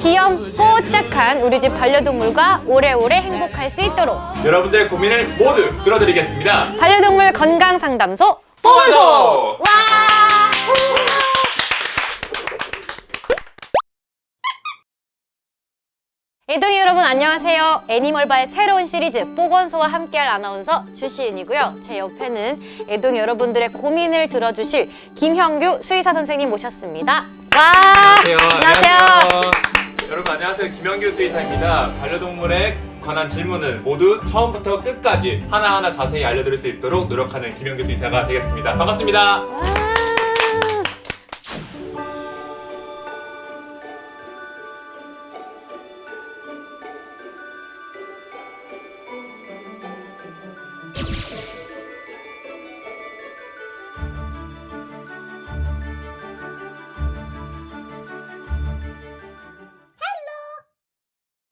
귀염 뽀짝한 우리 집 반려동물과 오래오래 행복할 수 있도록 여러분들의 고민을 모두 들어드리겠습니다. 반려동물 건강상담소 보건소! 와! 애동이 여러분 안녕하세요. 애니멀바의 새로운 시리즈 보건소와 함께할 아나운서 주시은이고요. 제 옆에는 애동이 여러분들의 고민을 들어주실 김형규 수의사 선생님 모셨습니다. 와! 안녕하세요. 여러분 안녕하세요. 김영규 수의사입니다. 반려동물에 관한 질문을 모두 처음부터 끝까지 하나하나 자세히 알려드릴 수 있도록 노력하는 김영규 수의사가 되겠습니다. 반갑습니다.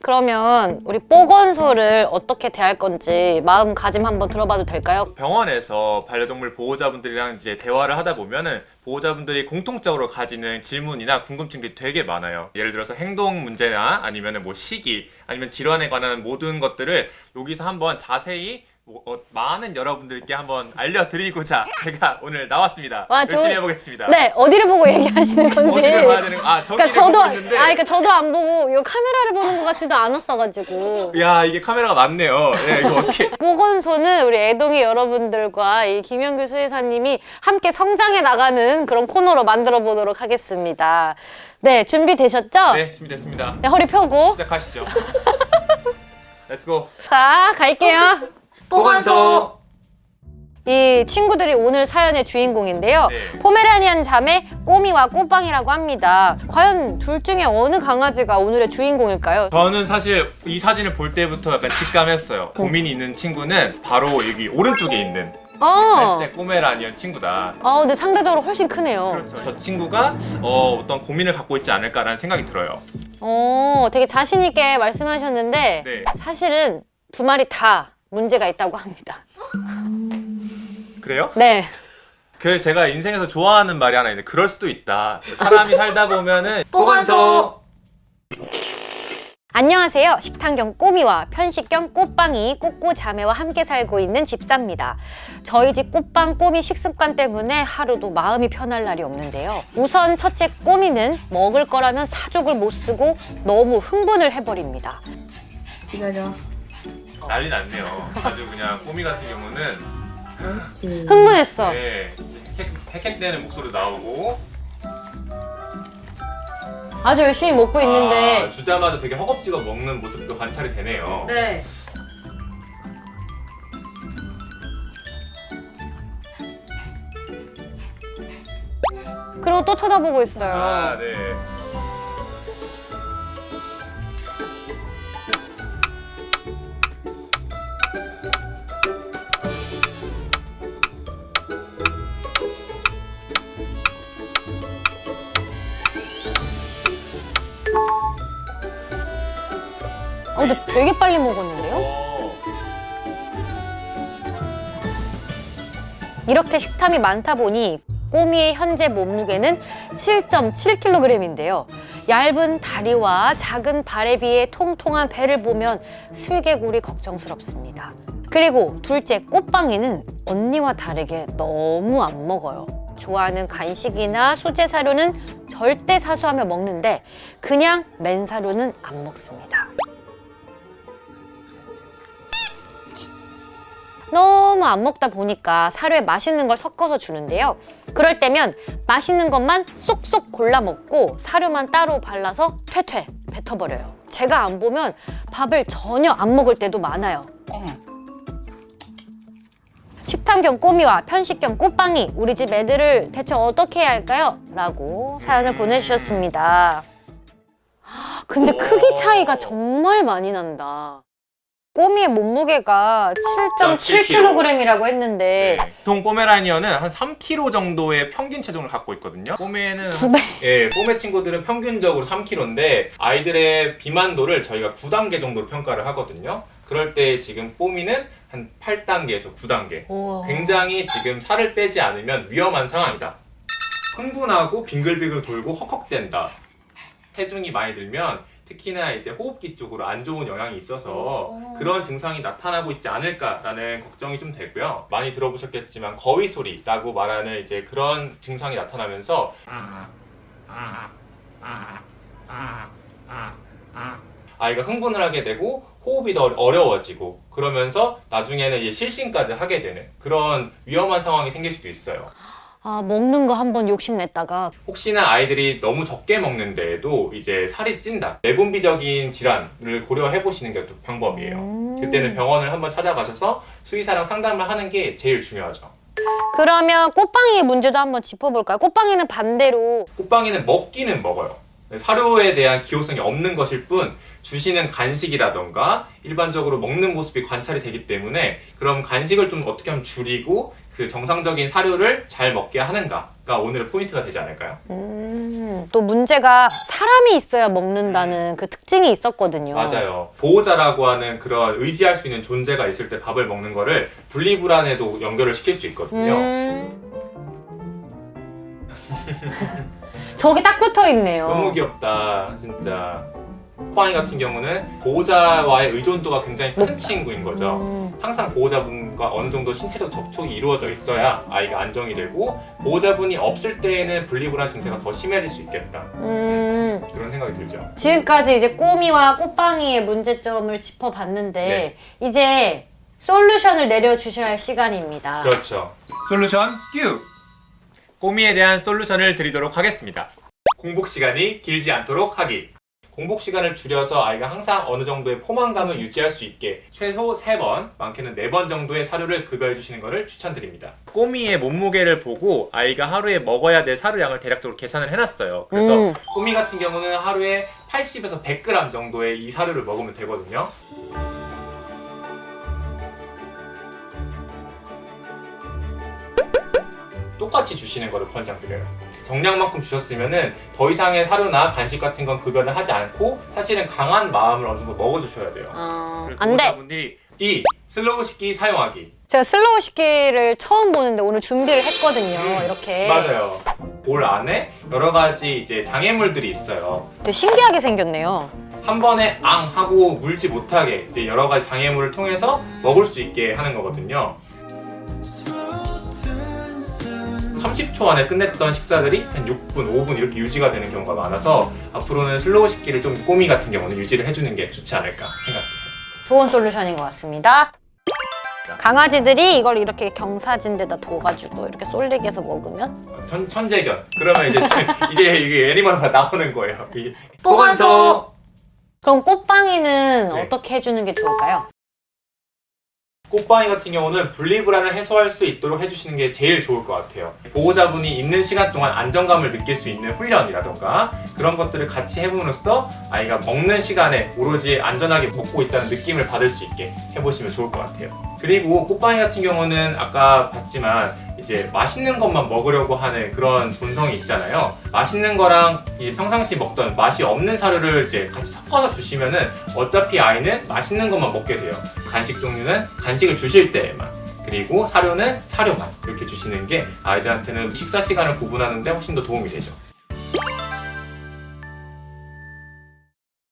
그러면 우리 보건소를 어떻게 대할 건지 마음가짐 한번 들어봐도 될까요? 병원에서 반려동물 보호자분들이랑 이제 대화를 하다 보면은 보호자분들이 공통적으로 가지는 질문이나 궁금증들이 되게 많아요. 예를 들어서 행동 문제나 아니면은 뭐 시기, 아니면 질환에 관한 모든 것들을 여기서 한번 자세히 많은 여러분들께 한번 알려드리고자 제가 오늘 나왔습니다. 와, 열심히 해보겠습니다. 네, 어디를 보고 얘기하시는 건지. 어디를 봐야 되는 저기를 보고 있는데. 그러니까 저도 안 보고 이거 카메라를 보는 것 같지도 않았어가지고. 야, 이게 카메라가 맞네요. 네, 이거 어떻게? 보건소는 우리 애동이 여러분들과 이 김영규 수의사님이 함께 성장해 나가는 그런 코너로 만들어 보도록 하겠습니다. 네, 준비되셨죠? 네, 준비됐습니다. 네, 허리 펴고. 시작하시죠. 렛츠고. 자, 갈게요. 보건소. 이 친구들이 오늘 사연의 주인공인데요. 네. 포메라니안 자매 꼬미와 꼬빵이라고 합니다. 과연 둘 중에 어느 강아지가 오늘의 주인공일까요? 저는 사실 이 사진을 볼 때부터 약간 직감했어요. 고민이 있는 친구는 바로 여기 오른쪽에 있는 갈색 포메라니안 친구다. 근데 상대적으로 훨씬 크네요. 그렇죠. 저 친구가 어떤 고민을 갖고 있지 않을까라는 생각이 들어요. 되게 자신 있게 말씀하셨는데 네. 사실은 두 마리 다 문제가 있다고 합니다. 그래요? 네. 그 제가 인생에서 좋아하는 말이 하나 있는데 그럴 수도 있다. 사람이 살다 보면은 보건소. 안녕하세요. 식탐 겸 꼬미와 편식 겸 꽃빵이 꼬꼬 자매와 함께 살고 있는 집사입니다. 저희 집 꽃빵 꼬미 식습관 때문에 하루도 마음이 편할 날이 없는데요. 우선 첫째 꼬미는 먹을 거라면 사족을 못 쓰고 너무 흥분을 해버립니다. 기다려. 난리 났네요. 아주 그냥 꼬미 같은 경우는 그렇지. 흥분했어. 네, 헥헥대는 목소리도 나오고 아주 열심히 먹고 있는데 주자마자 되게 허겁지겁 먹는 모습도 관찰이 되네요. 네. 그리고 또 쳐다보고 있어요. 네. 근데 되게 빨리 먹었는데요? 이렇게 식탐이 많다 보니 꼬미의 현재 몸무게는 7.7kg인데요. 얇은 다리와 작은 발에 비해 통통한 배를 보면 슬개골이 걱정스럽습니다. 그리고 둘째 꽃빵이는 언니와 다르게 너무 안 먹어요. 좋아하는 간식이나 수제 사료는 절대 사수하며 먹는데 그냥 맨사료는 안 먹습니다. 너무 안 먹다 보니까 사료에 맛있는 걸 섞어서 주는데요. 그럴 때면 맛있는 것만 쏙쏙 골라 먹고 사료만 따로 발라서 퇴퇴 뱉어버려요. 제가 안 보면 밥을 전혀 안 먹을 때도 많아요. 식탐 겸 꼬미와 편식 겸 꽃빵이 우리 집 애들을 대체 어떻게 해야 할까요? 라고 사연을 보내주셨습니다. 근데 크기 차이가 정말 많이 난다. 꼬미의 몸무게가 7.7kg이라고 했는데 네. 보통 포메라니언은 한 3kg 정도의 평균 체중을 갖고 있거든요. 꼬미에는 2배. 예, 꼬메 친구들은 평균적으로 3kg인데 아이들의 비만도를 저희가 9단계 정도로 평가를 하거든요. 그럴 때 지금 꼬미는 한 8단계에서 9단계. 우와. 굉장히 지금 살을 빼지 않으면 위험한 상황이다. 흥분하고 빙글빙글 돌고 헉헉댄다. 체중이 많이 들면 특히나 이제 호흡기 쪽으로 안 좋은 영향이 있어서 그런 증상이 나타나고 있지 않을까라는 걱정이 좀 되고요. 많이 들어보셨겠지만 거위 소리라고 말하는 이제 그런 증상이 나타나면서 아이가 흥분을 하게 되고 호흡이 더 어려워지고 그러면서 나중에는 이제 실신까지 하게 되는 그런 위험한 상황이 생길 수도 있어요. 아, 먹는 거 한번 욕심냈다가 혹시나 아이들이 너무 적게 먹는데에도 이제 살이 찐다. 내분비적인 질환을 고려해 보시는 게 또 방법이에요. 그때는 병원을 한번 찾아가셔서 수의사랑 상담을 하는 게 제일 중요하죠. 그러면 꽃빵이의 문제도 한번 짚어볼까요? 꽃빵이는 반대로 꽃빵이는 먹기는 먹어요. 사료에 대한 기호성이 없는 것일 뿐 주시는 간식이라던가 일반적으로 먹는 모습이 관찰이 되기 때문에 그럼 간식을 좀 어떻게 하면 줄이고 그 정상적인 사료를 잘 먹게 하는가가 오늘의 포인트가 되지 않을까요? 또 문제가 사람이 있어야 먹는다는 그 특징이 있었거든요. 맞아요. 보호자라고 하는 그런 의지할 수 있는 존재가 있을 때 밥을 먹는 거를 분리불안에도 연결을 시킬 수 있거든요. 저기 딱 붙어 있네요. 너무 귀엽다, 진짜. 호빵이 같은 경우는 보호자와의 의존도가 굉장히 큰 친구인 거죠. 항상 보호자분과 어느 정도 신체적 접촉이 이루어져 있어야 아이가 안정이 되고 보호자분이 없을 때에는 분리불안 증세가 더 심해질 수 있겠다. 그런 생각이 들죠. 지금까지 이제 꼬미와 꽃빵이의 문제점을 짚어봤는데 네. 이제 솔루션을 내려주셔야 할 시간입니다. 그렇죠. 솔루션 큐! 꼬미에 대한 솔루션을 드리도록 하겠습니다. 공복 시간이 길지 않도록 하기. 공복 시간을 줄여서 아이가 항상 어느 정도의 포만감을 유지할 수 있게 최소 3번, 많게는 4번 정도의 사료를 급여해 주시는 것을 추천드립니다. 꼬미의 몸무게를 보고 아이가 하루에 먹어야 될 사료량을 대략적으로 계산을 해놨어요. 그래서 꼬미 같은 경우는 하루에 80에서 100g 정도의 이 사료를 먹으면 되거든요. 똑같이 주시는 거를 권장드려요. 정량만큼 주셨으면은 더 이상의 사료나 간식 같은 건 급여를 하지 않고 사실은 강한 마음을 어느 정도 먹어주셔야 돼요. 그리고 안 돼. 보호자분들이 이 슬로우 식기 사용하기. 제가 슬로우 식기를 처음 보는데 오늘 준비를 했거든요. 이렇게. 맞아요. 볼 안에 여러 가지 이제 장애물들이 있어요. 되게 신기하게 생겼네요. 한 번에 앙 하고 물지 못하게 이제 여러 가지 장애물을 통해서 먹을 수 있게 하는 거거든요. 30초 안에 끝냈던 식사들이 한 6분, 5분 이렇게 유지가 되는 경우가 많아서 앞으로는 슬로우 식기를 좀 꼬미 같은 경우는 유지를 해주는 게 좋지 않을까 생각해요. 좋은 솔루션인 것 같습니다. 강아지들이 이걸 이렇게 경사진데다 둬가지고 이렇게 쏠리게 해서 먹으면 천재견. 그러면 이제 이게 애니멀가 나오는 거예요. 이 보관소. 그럼 꽃빵이는 네. 어떻게 해주는 게 좋을까요? 꽃빵이 같은 경우는 분리불안을 해소할 수 있도록 해주시는 게 제일 좋을 것 같아요. 보호자분이 있는 시간 동안 안정감을 느낄 수 있는 훈련이라던가 그런 것들을 같이 해봄으로써 아이가 먹는 시간에 오로지 안전하게 먹고 있다는 느낌을 받을 수 있게 해보시면 좋을 것 같아요. 그리고 꽃빵이 같은 경우는 아까 봤지만 이제 맛있는 것만 먹으려고 하는 그런 본성이 있잖아요. 맛있는 거랑 평상시 먹던 맛이 없는 사료를 이제 같이 섞어서 주시면은 어차피 아이는 맛있는 것만 먹게 돼요. 간식 종류는 간식을 주실 때에만, 그리고 사료는 사료만 이렇게 주시는 게 아이들한테는 식사 시간을 구분하는데 훨씬 더 도움이 되죠.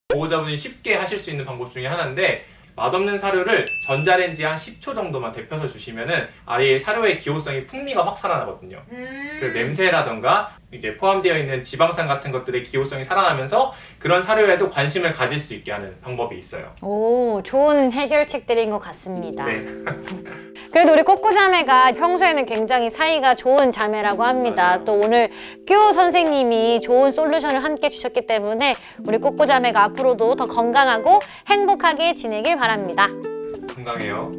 보호자분이 쉽게 하실 수 있는 방법 중에 하나인데 맛없는 사료를 전자레인지에 한 10초 정도만 데펴서 주시면은 아이의 사료의 기호성이 풍미가 확 살아나거든요. 그 냄새라던가 이제 포함되어 있는 지방산 같은 것들의 기호성이 살아나면서 그런 사료에도 관심을 가질 수 있게 하는 방법이 있어요. 오, 좋은 해결책들인 것 같습니다. 네. 그래도 우리 꼬꼬자매가 평소에는 굉장히 사이가 좋은 자매라고 합니다. 맞아요. 또 오늘 큐 선생님이 좋은 솔루션을 함께 주셨기 때문에 우리 꼬꼬자매가 앞으로도 더 건강하고 행복하게 지내길 바랍니다. 건강해요.